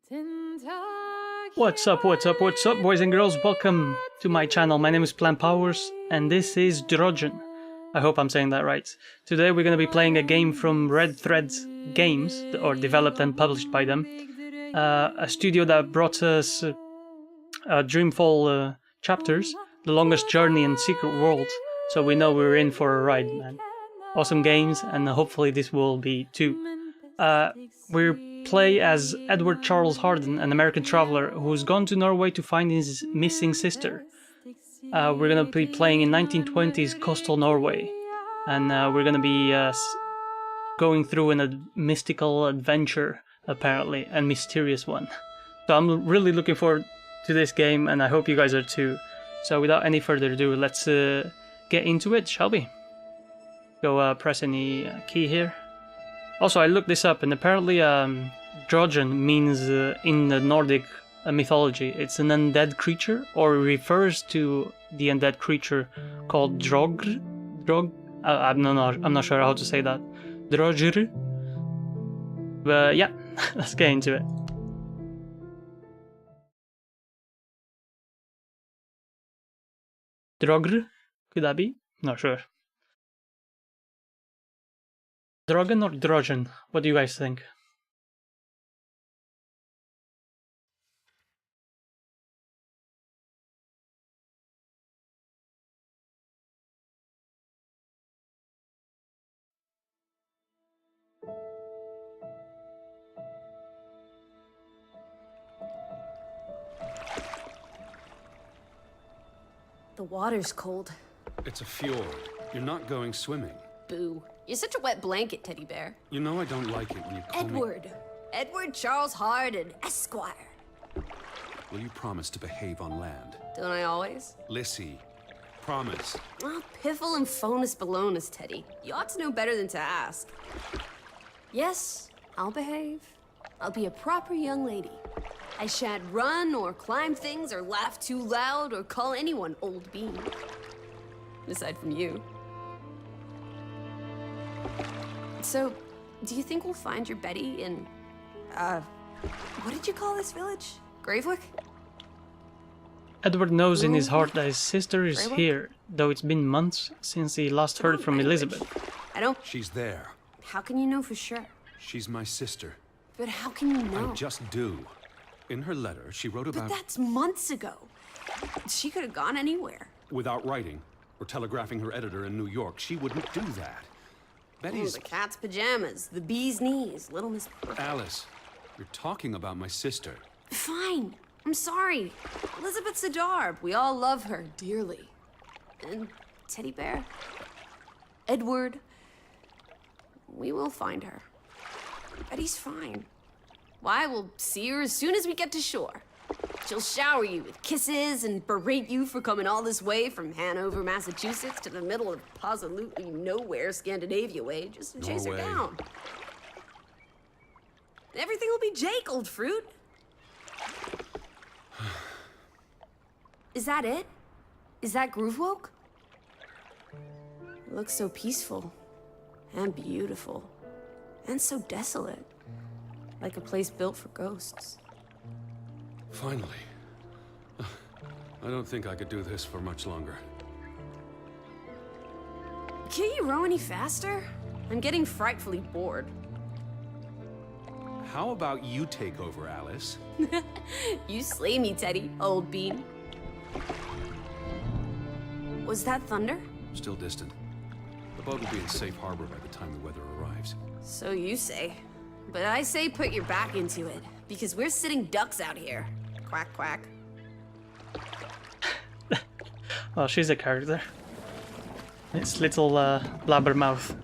What's up, boys and girls? Welcome to my channel. My name is Plant Powers, and this is Draugen. I hope I'm saying that right. Today we're going to be playing a game from Red Threads Games, or developed and published by them. A studio that brought us Dreamfall Chapters, The Longest Journey and Secret World, so we know we're in for a ride, man. Awesome games, and hopefully this will be too. We play as Edward Charles Harden, an American traveler who's gone to Norway to find his missing sister. We're gonna be playing in 1920s coastal Norway, and we're gonna be going through a mystical adventure, apparently, and mysterious one. So I'm really looking forward to this game, and I hope you guys are too. So without any further ado, let's get into it, shall we? Go press any key here. Also, I looked this up, and apparently Draugen means, in the Nordic mythology, it's an undead creature, or refers to the undead creature called I'm not sure how to say that. Draugr. But yeah, let's get into it. Draugr? Could that be? Not sure. Draugen or Draugen? What do you guys think? The water's cold. It's a fjord. You're not going swimming. Boo. You're such a wet blanket, teddy bear. You know I don't like it when you call Edward. me... Edward Charles Harden, Esquire. Will you promise to behave on land? Don't I always? Lissie, promise. Oh, piffle and phonus balonus, Teddy. You ought to know better than to ask. Yes, I'll behave. I'll be a proper young lady. I shan't run or climb things or laugh too loud or call anyone old bean. Aside from you. So, do you think we'll find your Betty in, what did you call this village? Graavik? Edward knows in his heart that his sister is here, though it's been months since he last heard from Elizabeth. I don't... She's there. How can you know for sure? She's my sister. But how can you know? I just do. In her letter, she wrote about... But that's months ago. She could have gone anywhere. Without writing, or telegraphing her editor in New York, she wouldn't do that. Betty's... The cat's pajamas, the bee's knees, Little Miss Perfect. Alice, you're talking about my sister. Fine. I'm sorry. Elizabeth's a darb. We all love her dearly. And Teddy Bear? Edward? We will find her. Betty's fine. Why, we'll see her as soon as we get to shore. She'll shower you with kisses and berate you for coming all this way from Hanover, Massachusetts to the middle of absolutely nowhere Scandinavia way just to chase her down. Everything will be Jake, old fruit. Is that it? Is that Graavik? It looks so peaceful and beautiful and so desolate. Like a place built for ghosts. Finally. I don't think I could do this for much longer. Can't you row any faster? I'm getting frightfully bored. How about you take over, Alice? You slay me, Teddy, old bean. Was that thunder? Still distant. The boat will be in safe harbor by the time the weather arrives. So you say. But I say put your back into it, because we're sitting ducks out here. Quack, quack. Well, she's a character. It's little blabbermouth.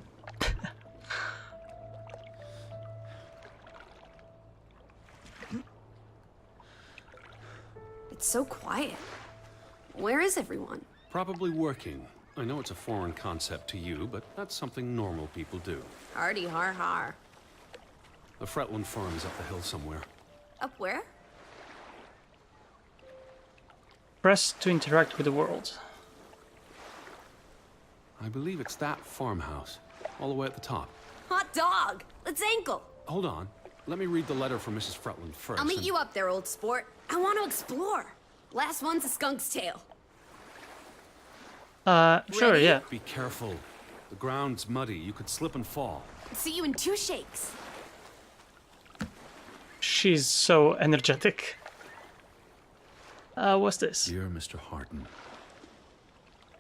It's so quiet. Where is everyone? Probably working. I know it's a foreign concept to you, but that's something normal people do. Hardy har har. The Fretland farm is up the hill somewhere. Up where? Press to interact with the world. I believe it's that farmhouse, all the way at the top. Hot dog! Let's ankle! Hold on. let me read the letter from Mrs. Fretland first. I'll meet you up there, old sport. I want to explore. Last one's a skunk's tail. Sure, Ready? yeah. Be careful. The ground's muddy. You could slip and fall. See you in 2 shakes. She's so energetic. What's this? Dear Mr. Harden,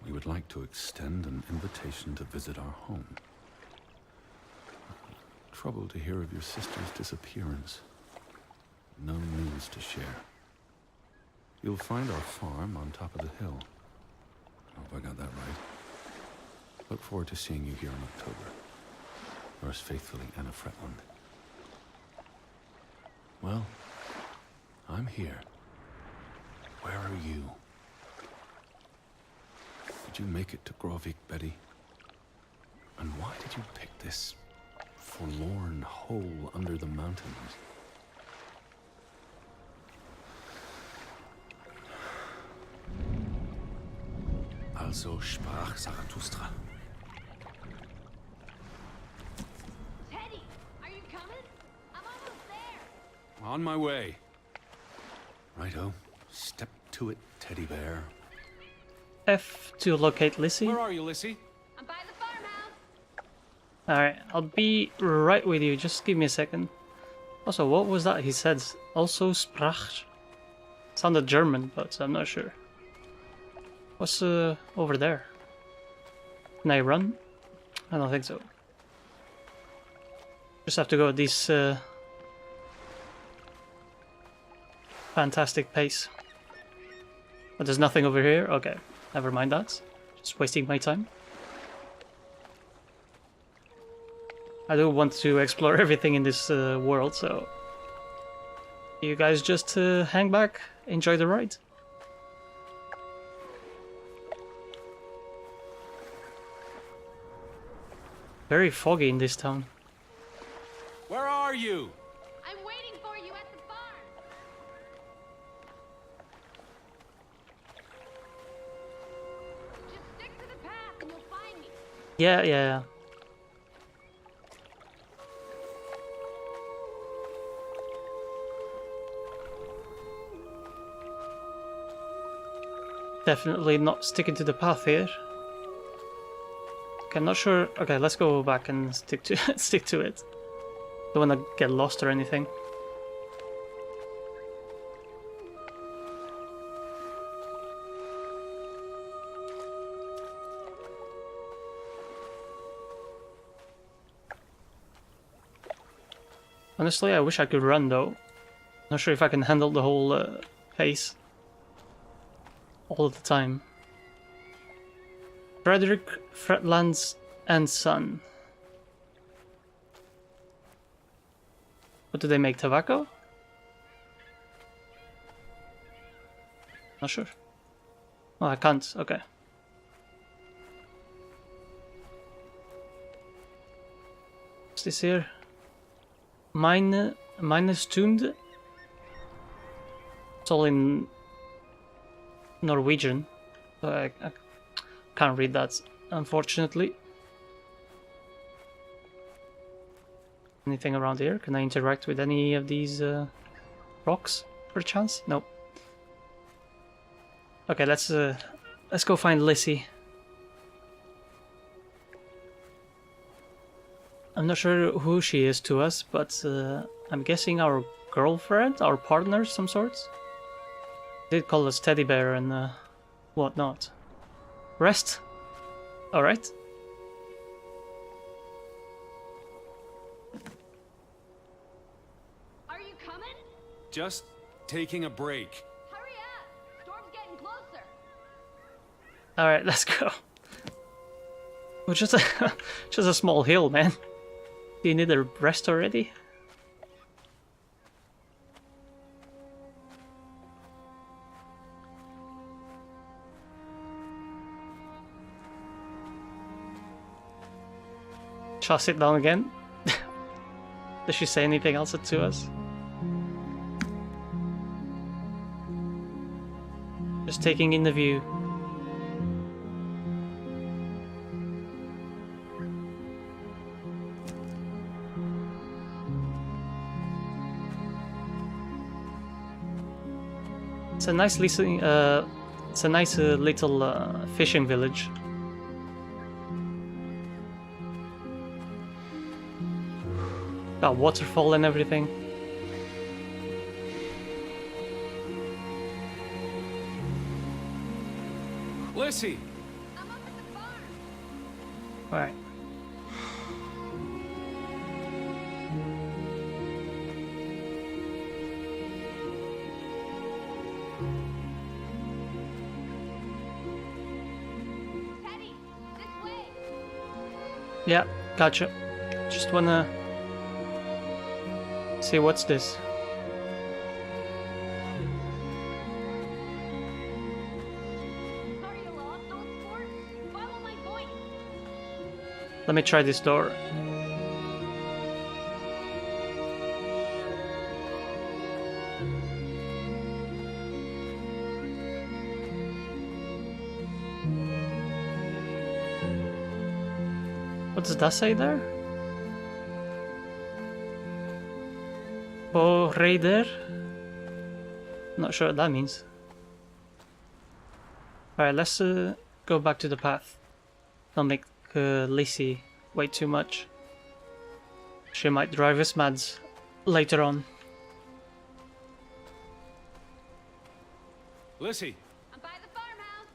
we would like to extend an invitation to visit our home. Troubled to hear of your sister's disappearance. No news to share. You'll find our farm on top of the hill. I hope I got that right. Look forward to seeing you here in October. Yours faithfully, Anna Fretland. Well, I'm here. Where are you? Did you make it to Graavik, Betty? And why did you pick this forlorn hole under the mountains? Also sprach Zarathustra. Teddy, are you coming? I'm almost there. On my way. Righto. Step to it, teddy bear. F to locate Lissie. Where are you, Lissie? I'm by the farmhouse. Alright, I'll be right with you. Just give me a second. Also, what was that he said? Also sprach. Sounded German, but I'm not sure. What's over there? Can I run? I don't think so. Just have to go at this fantastic pace. But there's nothing over here? Okay, never mind that. Just wasting my time. I do want to explore everything in this world, so... You guys just hang back, enjoy the ride. Very foggy in this town. Where are you? I'm waiting for you at the farm. Just stick to the path and you'll find me. Yeah. Definitely not sticking to the path here. Okay, I'm not sure. Okay, let's go back and stick to stick to it. Don't want to get lost or anything. Honestly, I wish I could run though. Not sure if I can handle the whole pace all the time. Frederick Fretland's and son. What do they make? Tobacco? Not sure. Oh, I can't. Okay. What's this here? Meine Stunde? It's all in Norwegian. So I can't read that, unfortunately. Anything around here? Can I interact with any of these rocks, perchance? Nope. Okay, let's go find Lissie. I'm not sure who she is to us, but I'm guessing our girlfriend, our partner, some sorts. Did call us teddy bear and whatnot. Rest. All right. Are you coming? Just taking a break. Hurry up. Storm's getting closer. All right, let's go. Well, just a small hill, man. Do you need a rest already? Shall I sit down again? Does she say anything else to us? Just taking in the view. It's a nice little fishing village. Got waterfall and everything. Lissie! I'm up at the barn. Alright. Teddy, this way. Yeah, gotcha. Just wanna see what's this. Are you lost, old sport? Follow my voice. Let me try this door. What does that say there? Oh, Raider? Not sure what that means. Alright, let's go back to the path. Don't make Lissie wait too much. She might drive us mad later on. Lissie! I'm by the farmhouse.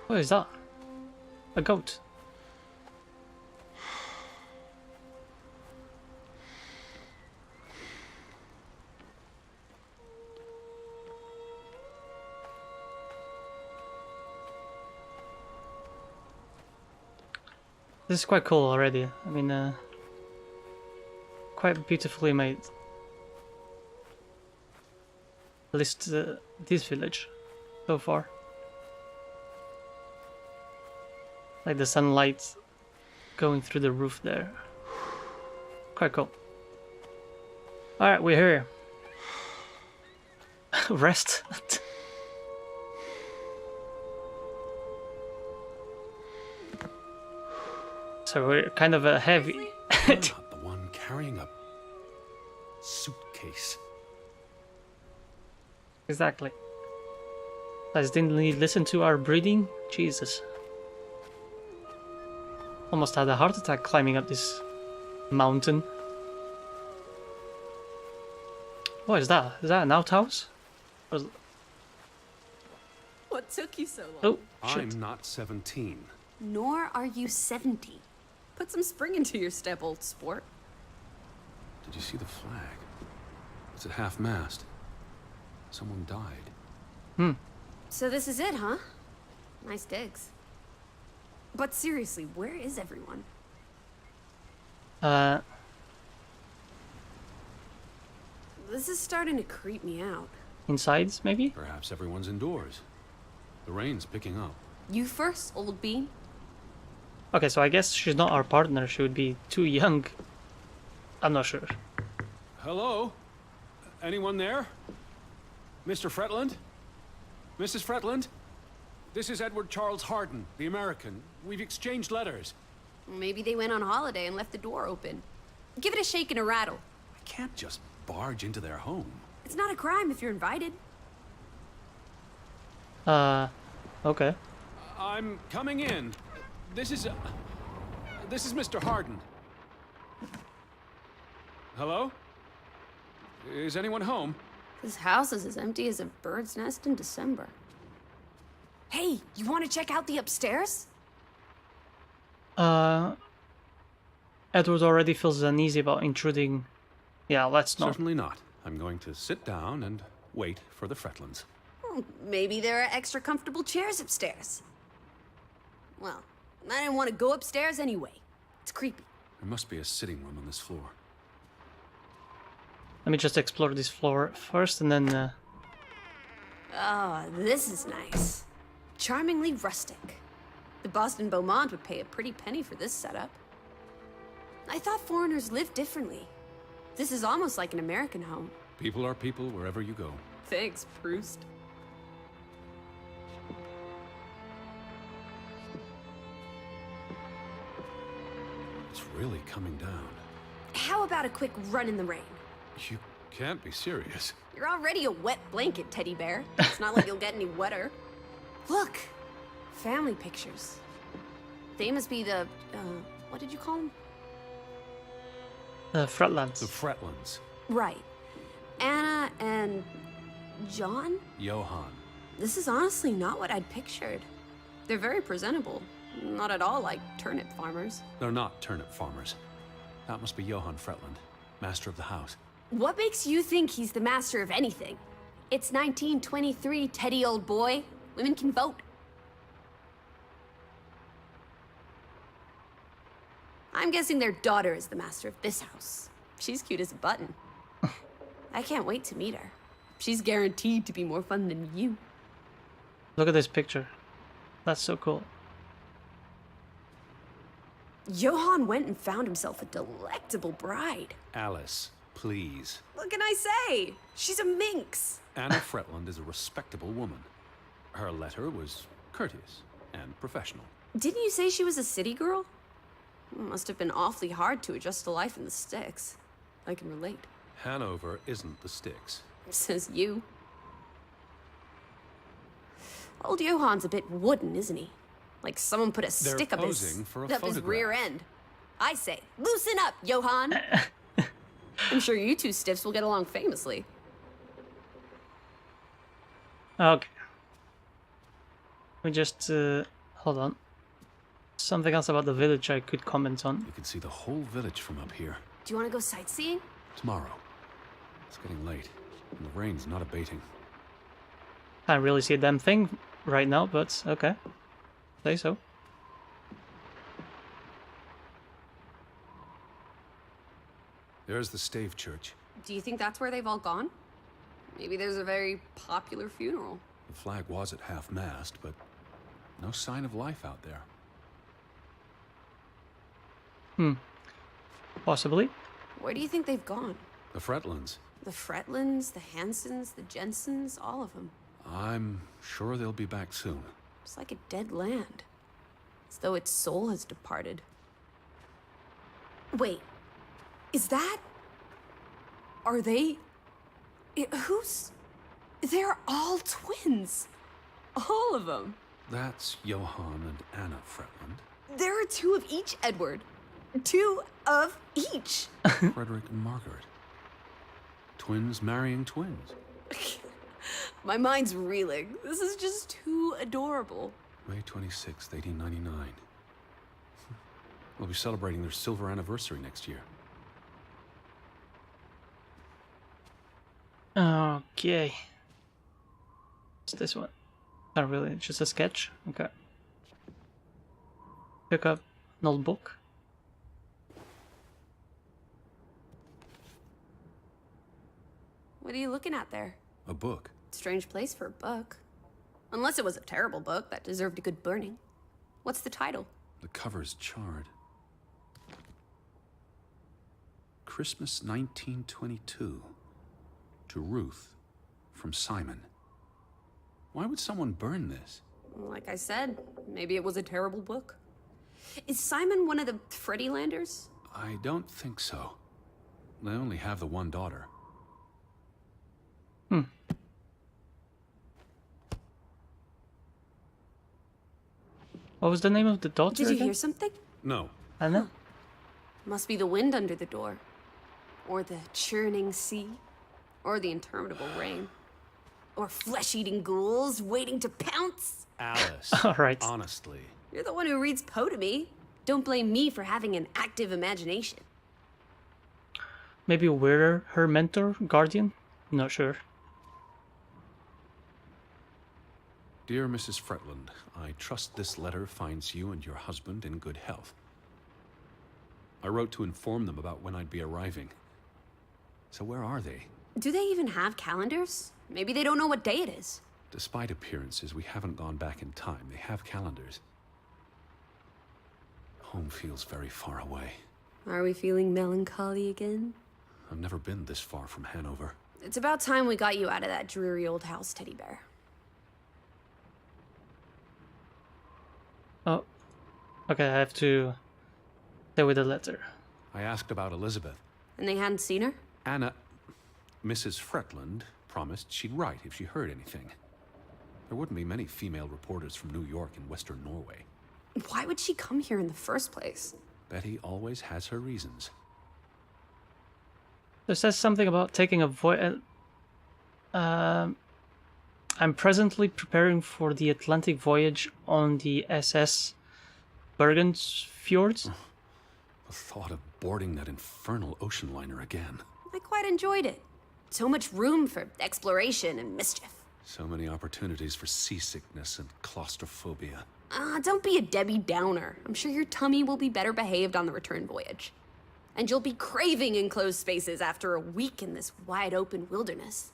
What is that? A goat. This is quite cool already. I mean, quite beautifully made. At least this village so far. Like the sunlight going through the roof there. Quite cool. Alright, we're here. Rest. So we're kind of a heavy. You're not the one carrying a suitcase. Exactly. Guys, didn't he listen to our breathing? Jesus. Almost had a heart attack climbing up this mountain. What is that? Is that an outhouse? What took you so long? Oh, shit. I'm not 17. Nor are you 70. Put some spring into your step, old sport. Did you see the flag? It's at half-mast. Someone died. So this is it, huh? Nice digs. But seriously, where is everyone? This is starting to creep me out. Insides, maybe? Perhaps everyone's indoors. The rain's picking up. You first, old bean. Okay, so I guess she's not our partner. She would be too young. I'm not sure. Hello? Anyone there? Mr. Fretland? Mrs. Fretland? This is Edward Charles Harden, the American. We've exchanged letters. Maybe they went on holiday and left the door open. Give it a shake and a rattle. I can't just barge into their home. It's not a crime if you're invited. Okay. I'm coming in. This is Mr. Harden. Hello? Is anyone home? This house is as empty as a bird's nest in December. Hey, you want to check out the upstairs? Edward already feels uneasy about intruding. Yeah, let's not. Certainly not. I'm going to sit down and wait for the Fretlands. Maybe there are extra comfortable chairs upstairs. Well, I didn't want to go upstairs anyway. It's creepy. There must be a sitting room on this floor. Let me just explore this floor first and then... Ah, this is nice. Charmingly rustic. The Boston Beaumont would pay a pretty penny for this setup. I thought foreigners lived differently. This is almost like an American home. People are people wherever you go. Thanks, Proust. It's really coming down. How about a quick run in the rain? You can't be serious. You're already a wet blanket, teddy bear. It's not like you'll get any wetter. Look, family pictures. They must be the, what did you call them? The Fretlands. The Fretlands. Right. Anna and John? Johann. This is honestly not what I'd pictured. They're very presentable. Not at all like turnip farmers. They're not turnip farmers. That must be Johann Fretland, master of the house. What makes you think he's the master of anything? It's 1923, Teddy, old boy. Women can vote. I'm guessing their daughter is the master of this house. She's cute as a button. I can't wait to meet her. She's guaranteed to be more fun than you. Look at this picture. That's so cool. Johann went and found himself a delectable bride. Alice, please. What can I say? She's a minx. Anna Fretland is a respectable woman. Her letter was courteous and professional. Didn't you say she was a city girl? Must have been awfully hard to adjust to life in the sticks. I can relate. Hanover isn't the sticks. Says you. Old Johann's a bit wooden, isn't he? Like someone put a stick up posing for a his photograph. rear end. I say, loosen up, Johann. I'm sure you two stiffs will get along famously. Okay. We just, hold on. Something else about the village I could comment on. You can see the whole village from up here. Do you want to go sightseeing? Tomorrow. It's getting late, and the rain's not abating. Can't really see a damn thing right now, but okay. Say so. There's the stave church. Do you think that's where they've all gone? Maybe there's a very popular funeral. The flag was at half-mast, but no sign of life out there. Possibly. Where do you think they've gone? The Fretlands. The Fretlands, the Hansons, the Jensens, all of them. I'm sure they'll be back soon. It's like a dead land. As though its soul has departed. Wait. Is that... Are they... Who's... They're all twins. All of them. That's Johann and Anna Fretland. There are two of each, Edward. Two of each. Frederick and Margaret. Twins marrying twins. My mind's reeling. This is just too adorable. May 26th, 1899. We'll be celebrating their silver anniversary next year. Okay. What's this one? Not really, just a sketch. Okay. Pick up an old book. What are you looking at there? A book. Strange place for a book. Unless it was a terrible book that deserved a good burning. What's the title? The cover's charred. Christmas 1922. To Ruth, from Simon. Why would someone burn this? Like I said, maybe it was a terrible book. Is Simon one of the Freddy Landers? I don't think so. They only have the one daughter. What was the name of the daughter Did you again? hear something? No. I don't know. Must be the wind under the door. Or the churning sea. Or the interminable rain. Or flesh-eating ghouls waiting to pounce. Alice. Alright. Honestly. You're the one who reads Poe to me. Don't blame me for having an active imagination. Maybe we're her mentor, guardian? Not sure. Dear Mrs. Fretland, I trust this letter finds you and your husband in good health. I wrote to inform them about when I'd be arriving. So where are they? Do they even have calendars? Maybe they don't know what day it is. Despite appearances, we haven't gone back in time. They have calendars. Home feels very far away. Are we feeling melancholy again? I've never been this far from Hanover. It's about time we got you out of that dreary old house, Teddy Bear. Oh. Okay, I have to Stay with the letter. I asked about Elizabeth. And they hadn't seen her? Anna... Mrs. Fretland promised she'd write if she heard anything. There wouldn't be many female reporters from New York and Western Norway. Why would she come here in the first place? Betty always has her reasons. It says something about taking a voyage. I'm presently preparing for the Atlantic voyage on the SS Bergen's Fjords. The thought of boarding that infernal ocean liner again. I quite enjoyed it. So much room for exploration and mischief. So many opportunities for seasickness and claustrophobia. Don't be a Debbie Downer. I'm sure your tummy will be better behaved on the return voyage. And you'll be craving enclosed spaces after a week in this wide-open wilderness.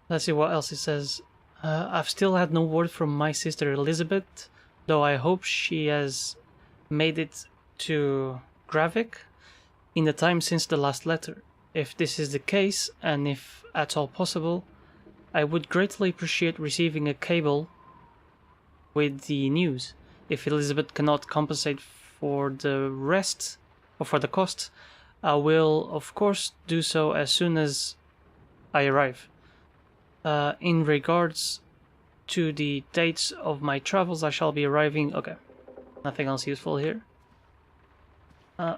Let's see what else it says. I've still had no word from my sister Elizabeth, though I hope she has made it to Graavik in the time since the last letter. If this is the case, and if at all possible, I would greatly appreciate receiving a cable with the news. If Elizabeth cannot compensate for the rest, or for the cost, I will of course do so as soon as I arrive. In regards to the dates of my travels, I shall be arriving... Okay, nothing else useful here.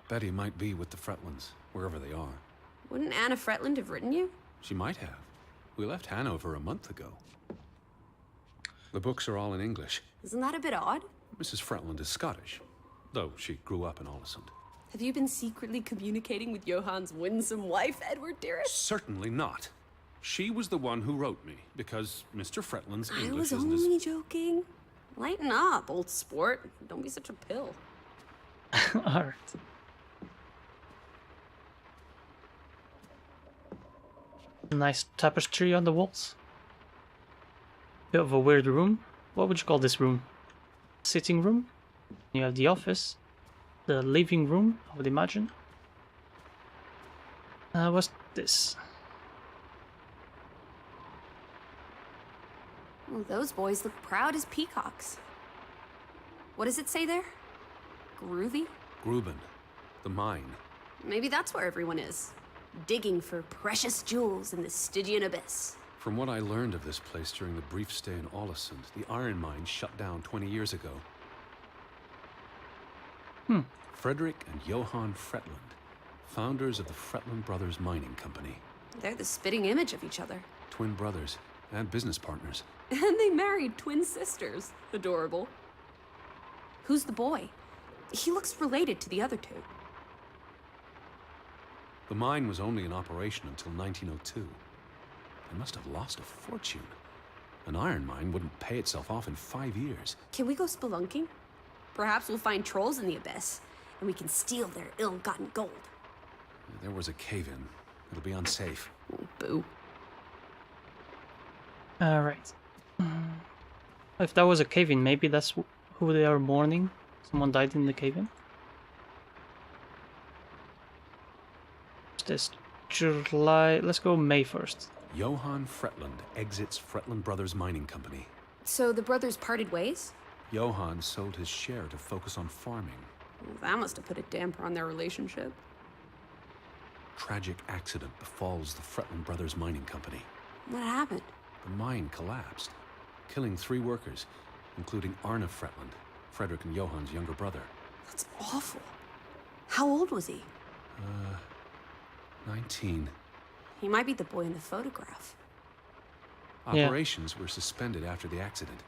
Betty might be with the Fretlands, wherever they are. Wouldn't Anna Fretland have written you? She might have. We left Hanover a month ago. The books are all in English. Isn't that a bit odd? Mrs. Fretland is Scottish, though she grew up in Ålesund. Have you been secretly communicating with Johann's winsome wife, Edward, dearest? Certainly not. She was the one who wrote me, because Mr. Fretland's I English was isn't only joking. Lighten up, old sport. Don't be such a pill. Alright. Nice tapestry on the walls. Bit of a weird room. What would you call this room? Sitting room? You have the office. The living room, I would imagine. What's this? Oh, those boys look proud as peacocks. What does it say there? Groovy? Gruben, the mine. Maybe that's where everyone is. Digging for precious jewels in the Stygian abyss. From what I learned of this place during the brief stay in Ålesund, the iron mine shut down 20 years ago. Frederick and Johann Fretland, founders of the Fretland Brothers Mining Company. They're the spitting image of each other. Twin brothers and business partners. And they married twin sisters. Adorable. Who's the boy? He looks related to the other two. The mine was only in operation until 1902. They must have lost a fortune. An iron mine wouldn't pay itself off in 5 years. Can we go spelunking? Perhaps we'll find trolls in the abyss, and we can steal their ill-gotten gold. There was a cave-in. It'll be unsafe. Oh, boo. Alright. If that was a cave-in, maybe that's who they are mourning. Someone died in the cave-in. What's this? July... Let's go May 1st. Johann Fretland exits Fretland Brothers Mining Company. So the brothers parted ways? Johann sold his share to focus on farming. Well, that must have put a damper on their relationship. Tragic accident befalls the Fretland Brothers Mining Company. What happened? The mine collapsed, killing 3 workers, including Arne Fretland, Frederick and Johann's younger brother. That's awful. How old was he? 19. He might be the boy in the photograph. Yeah. Operations were suspended after the accident.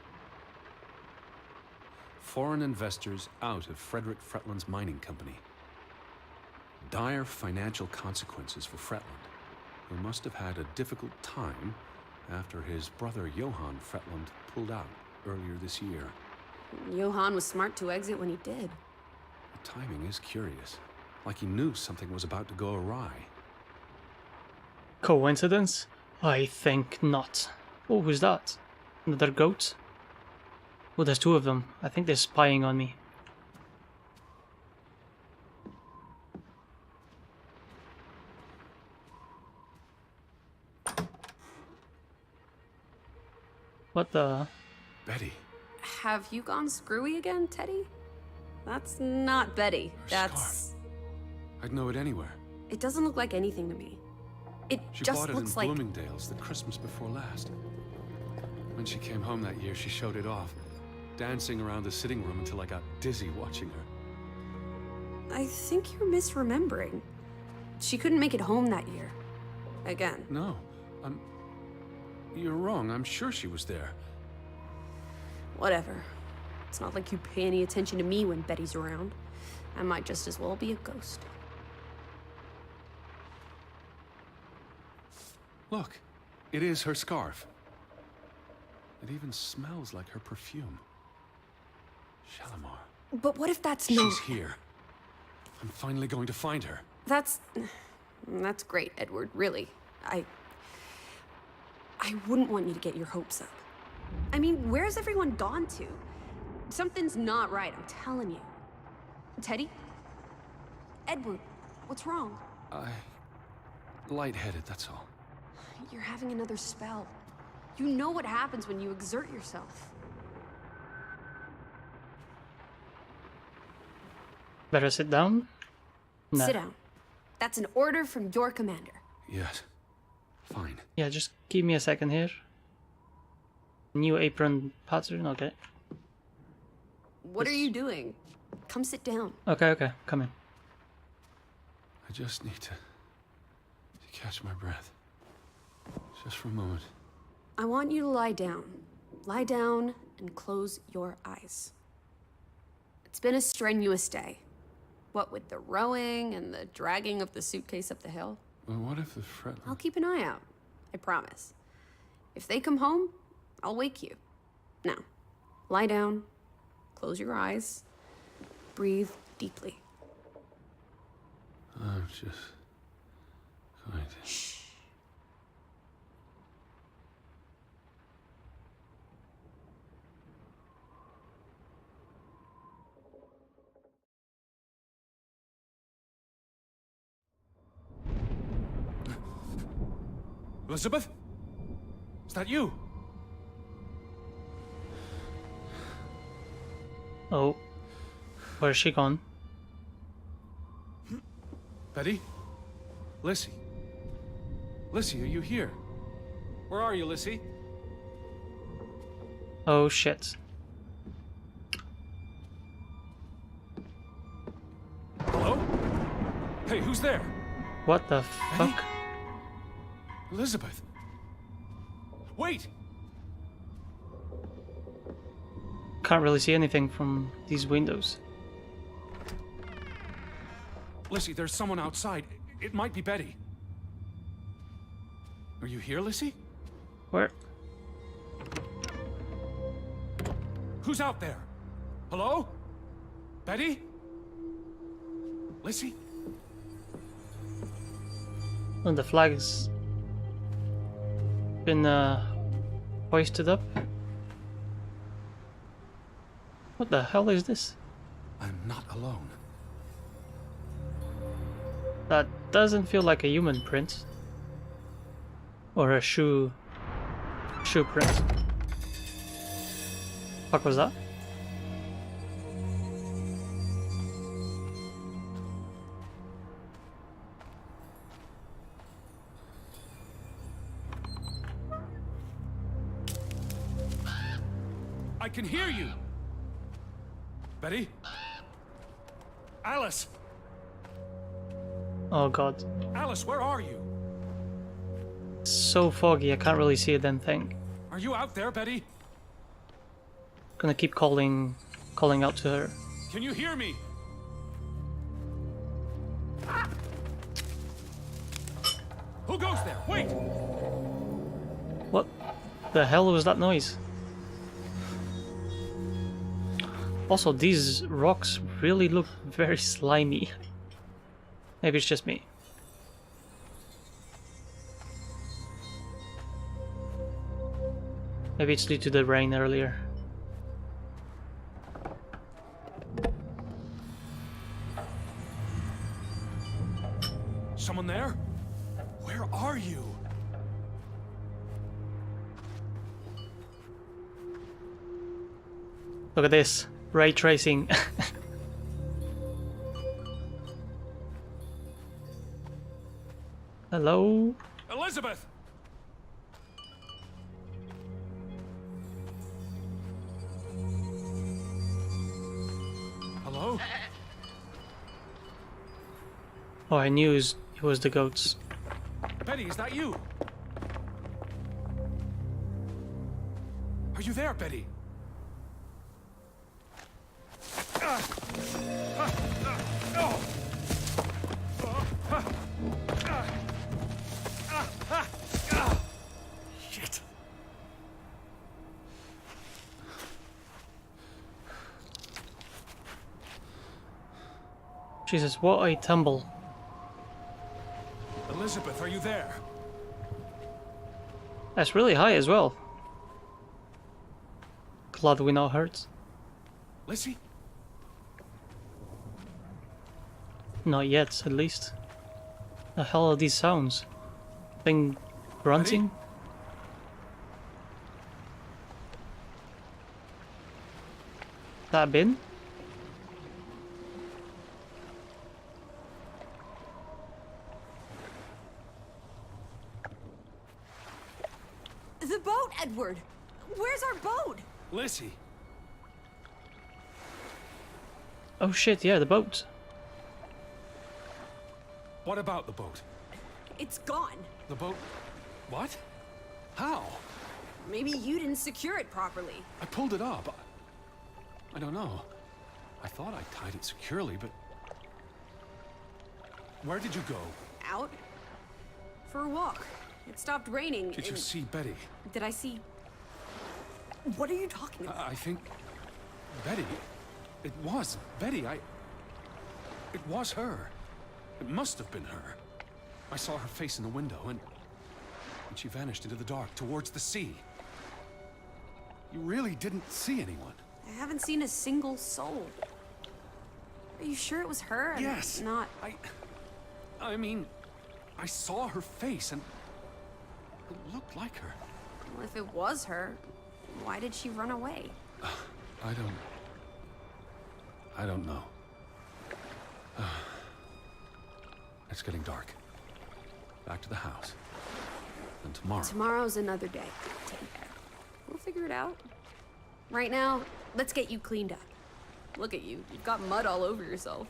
Foreign investors out of Frederick Fretland's mining company. Dire financial consequences for Fretland, who must have had a difficult time after his brother Johann Fretland pulled out earlier this year. Johann was smart to exit when he did. The timing is curious, like he knew something was about to go awry. Coincidence? I think not. Oh, who's that? Another goat? Oh, there's 2 of them. I think they're spying on me. What the... Betty, Have you gone screwy again, Teddy? That's not Betty. Her That's... scarf. I'd know it anywhere. It doesn't look like anything to me. It She just bought it looks in like... Bloomingdale's the Christmas before last. When she came home that year, she showed it off, dancing around the sitting room until I got dizzy watching her. I think you're misremembering. She couldn't make it home that year. Again. No, you're wrong. I'm sure she was there. Whatever. It's not like you pay any attention to me when Betty's around. I might just as well be a ghost. Look, it is her scarf. It even smells like her perfume. Shalimar. But what if that's not... She's here. I'm finally going to find her. That's great, Edward, really. I wouldn't want you to get your hopes up. I mean, where's everyone gone to? Something's not right, I'm telling you. Teddy? Edward, what's wrong? Lightheaded, that's all. You're having another spell. You know what happens when you exert yourself. Better sit down? No. Sit down. That's an order from your commander. Yes. Fine. Yeah, just give me a second here. New apron pattern, okay. What are you doing? Come sit down. Okay, come in. I just need to catch my breath. Just for a moment. I want you to lie down. Lie down and close your eyes. It's been a strenuous day. What with the rowing and the dragging of the suitcase up the hill. But what if the I'll keep an eye out. I promise. If they come home, I'll wake you. Now, lie down, close your eyes, breathe deeply. I'm just going to... Shh. Elizabeth? Is that you? Oh. Where's she gone? Betty? Lissie? Lissie, are you here? Where are you, Lissie? Oh shit. Hello? Hey, who's there? What the Betty? fuck? Elizabeth? Wait! Can't really see anything from these windows. Lissie, there's someone outside. It might be Betty. Are you here, Lissie? Where? Who's out there? Hello? Betty? Lissie? Oh, the flag's been hoisted up. What the hell is this? I'm not alone. That doesn't feel like a human print. Or a shoe print. Fuck was that? I can hear you! Betty? Alice! Oh god. Alice, where are you? It's so foggy, I can't really see a damn thing. Are you out there, Betty? Gonna keep calling out to her. Can you hear me? Who goes there? Wait! What the hell was that noise? Also, these rocks really look very slimy. Maybe it's just me. Maybe it's due to the rain earlier. Someone there? Where are you? Look at this. Ray tracing. Hello? Elizabeth! Hello? Oh, I knew it was the goats. Betty, is that you? Are you there, Betty? Shit. Jesus, what a tumble. Elizabeth, are you there? That's really high as well. Glad we're not hurt. Lissie? Not yet, at least. The hell are these sounds? Thing grunting? That bin? The boat, Edward! Where's our boat? Lissie? Oh shit, yeah, the boat. What about the boat? It's gone. The boat... What? How? Maybe you didn't secure it properly. I pulled it up. I don't know. I thought I tied it securely, but... Where did you go? Out? For a walk. It stopped raining. Did you see Betty? Did I see... What are you talking about? I think... Betty... It was Betty. It was her. It must have been her. I saw her face in the window, and she vanished into the dark, towards the sea. You really didn't see anyone? I haven't seen a single soul. Are you sure it was her? and Yes. Not... I mean, I saw her face, and it looked like her. Well, if it was her, why did she run away? I don't know. It's getting dark. Back to the house. And tomorrow... Tomorrow's another day, Teddy Bear. We'll figure it out. Right now, let's get you cleaned up. Look at you. You've got mud all over yourself.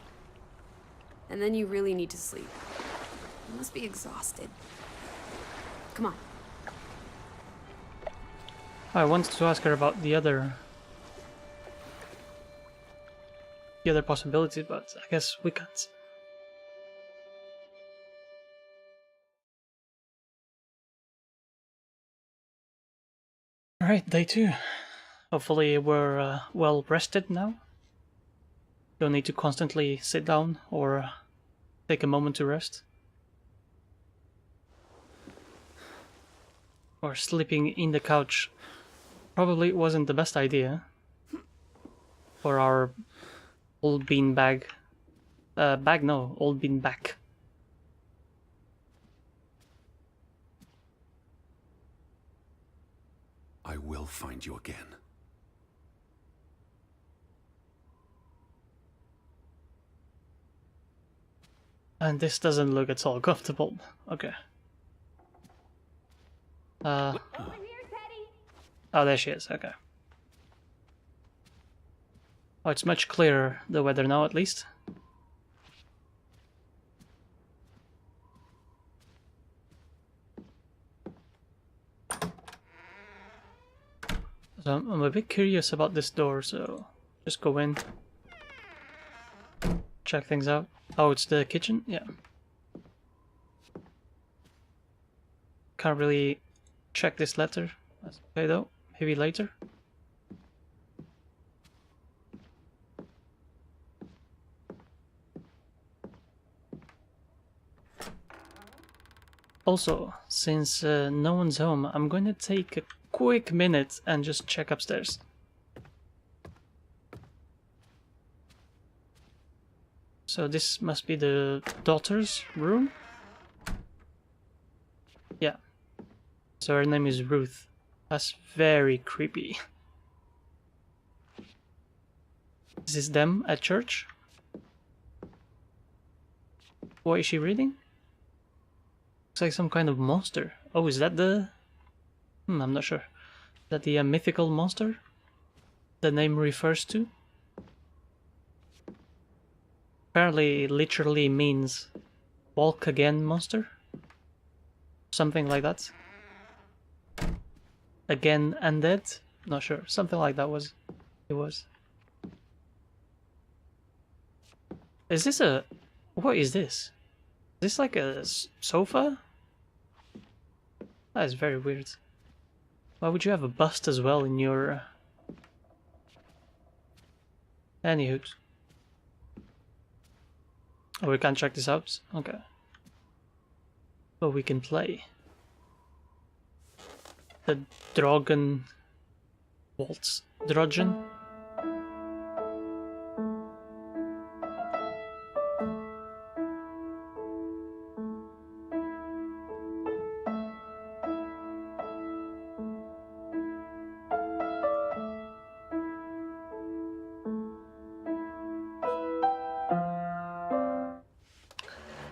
And then you really need to sleep. You must be exhausted. Come on. I wanted to ask her about the other possibilities, but I guess we can't. Alright, day 2. Hopefully we're well rested now. Don't need to constantly sit down or take a moment to rest. Or sleeping in the couch probably wasn't the best idea for our old bean bag. Old bean back. I will find you again. And this doesn't look at all comfortable. Okay. Over here, Teddy! Oh, there she is. Okay. Oh, it's much clearer, the weather now, at least. So I'm a bit curious about this door, so just go in. Check things out. Oh, it's the kitchen? Yeah. Can't really check this letter. That's okay though. Maybe later. Also, since no one's home, I'm going to take a quick minute and just check upstairs. So this must be the daughter's room? Yeah. So her name is Ruth. That's very creepy. Is this them at church? What is she reading? Looks like some kind of monster. Oh, is that the... I'm not sure. Is that the mythical monster the name refers to? Apparently it literally means walk again monster. Something like that. Again undead? Not sure. Something like that was... It was. Is this a... What is this? Is this like a sofa? That is very weird. Why would you have a bust as well in your... Anywho. Oh, we can't check this out? Okay. But we can play. The Draugen waltz. Draugen?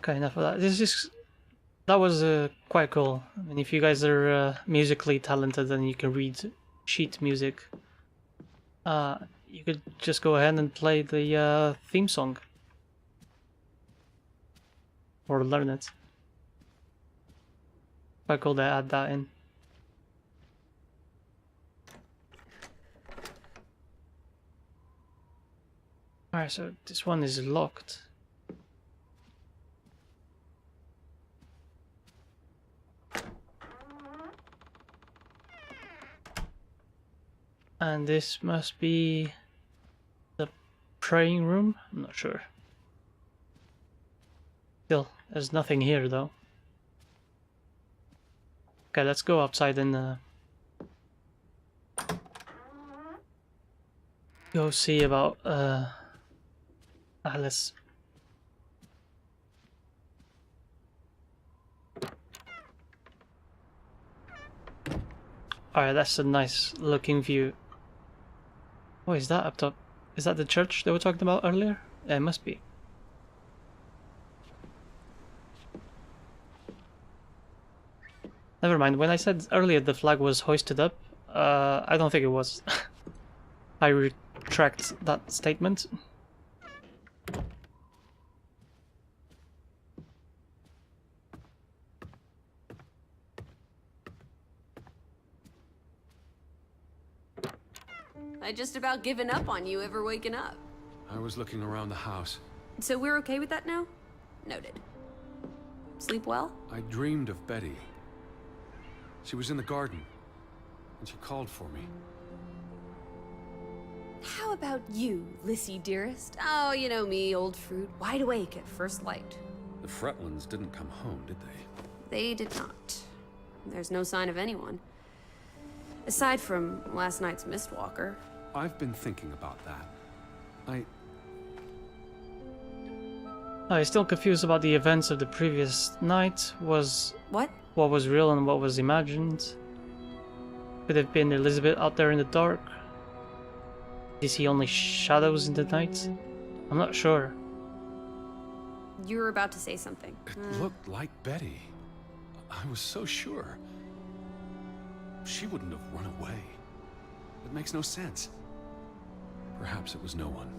Okay, enough of that. That was quite cool. I mean, if you guys are musically talented and you can read sheet music, you could just go ahead and play the theme song. Or learn it. Quite cool to add that in. Alright, so this one is locked. And this must be the praying room? I'm not sure. Still, there's nothing here though. Okay, let's go outside and go see about Alice. Alright, that's a nice looking view. What is that up top? Is that the church that we talked about earlier? Yeah, it must be. Never mind, when I said earlier the flag was hoisted up, I don't think it was. I retract that statement. I just about given up on you ever waking up. I was looking around the house. So we're okay with that now? Noted. Sleep well? I dreamed of Betty. She was in the garden, and she called for me. How about you, Lissie dearest? Oh, you know me, old fruit, wide awake at first light. The Fretlands didn't come home, did they? They did not. There's no sign of anyone. Aside from last night's Mistwalker. I've been thinking about that. I'm still confused about the events of the previous night. What was real and what was imagined? Could have been Elizabeth out there in the dark? Did he see only shadows in the night? I'm not sure. You were about to say something. It looked like Betty. I was so sure. She wouldn't have run away. It makes no sense. Perhaps it was no one.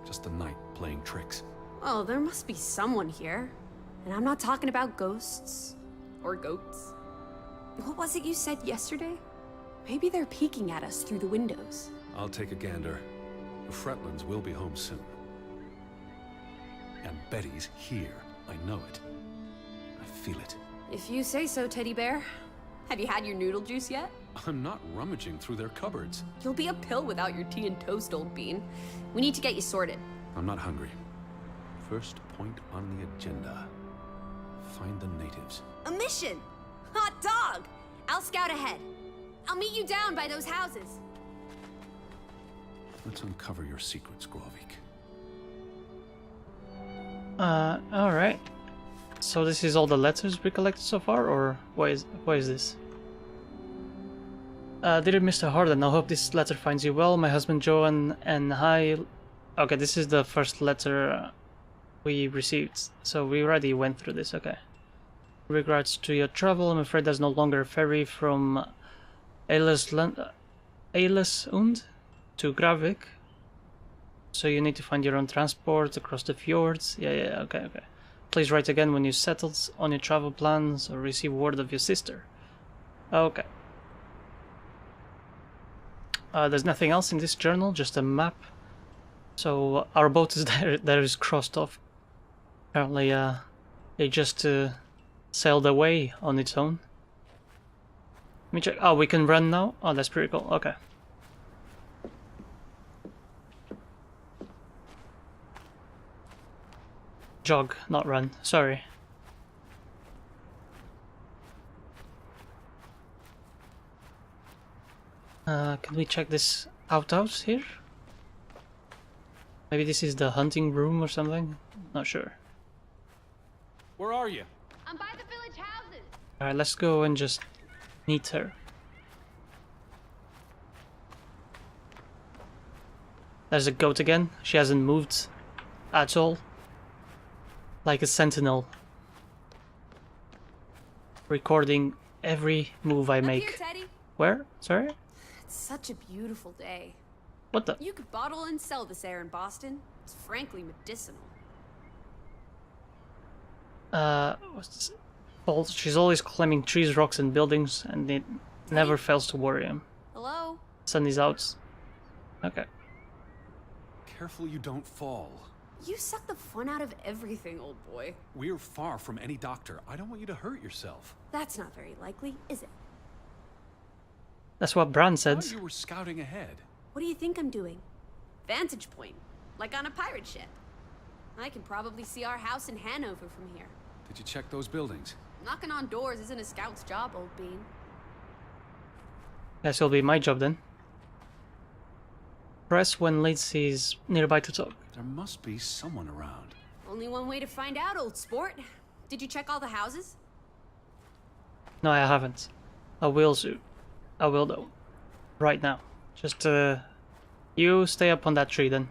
Just the night playing tricks. Oh, there must be someone here. And I'm not talking about ghosts. Or goats. What was it you said yesterday? Maybe they're peeking at us through the windows. I'll take a gander. The Fretlands will be home soon. And Betty's here. I know it. I feel it. If you say so, teddy bear. Have you had your noodle juice yet? I'm not rummaging through their cupboards. You'll be a pill without your tea and toast, old bean. We need to get you sorted. I'm not hungry. First point on the agenda. Find the natives. A mission! Hot dog! I'll scout ahead. I'll meet you down by those houses. Let's uncover your secrets, Graavik. Alright. So this is all the letters we collected so far, or what is this? Dear Mr. Harden, I hope this letter finds you well. My husband Joan and I... Okay, this is the first letter we received, so we already went through this, okay. Regards to your travel, I'm afraid there's no longer a ferry from Eilesund to Graavik. So you need to find your own transport across the fjords. Yeah, okay. Please write again when you settled on your travel plans or receive word of your sister. Okay. There's nothing else in this journal, just a map. So our boat is there is crossed off. Apparently, it just sailed away on its own. Let me check. Oh, we can run now? Oh, that's pretty cool. Okay. Jog, not run. Sorry. Can we check this outhouse here? Maybe this is the hunting room or something? Not sure. Where are you? I'm by the village houses. Alright, let's go and just meet her. There's a goat again. She hasn't moved at all. Like a sentinel. Recording every move I make. Up here, Teddy. Where? Sorry? It's such a beautiful day. What the? You could bottle and sell this air in Boston. It's frankly medicinal. What's this? Well, she's always climbing trees, rocks, and buildings, and it never fails to worry him. Hello? Sun is out. Okay. Careful you don't fall. You suck the fun out of everything, old boy. We're far from any doctor. I don't want you to hurt yourself. That's not very likely, is it? That's what Bran I said. thought you were scouting ahead. What do you think I'm doing? Vantage point, like on a pirate ship. I can probably see our house in Hanover from here. Did you check those buildings? Knocking on doors isn't a scout's job, old bean. Guess it'll be my job then. Press when Lissie is nearby to talk. There must be someone around. Only one way to find out, old sport. Did you check all the houses? No, I haven't. I will soon. I will though. Right now. Just you stay up on that tree then.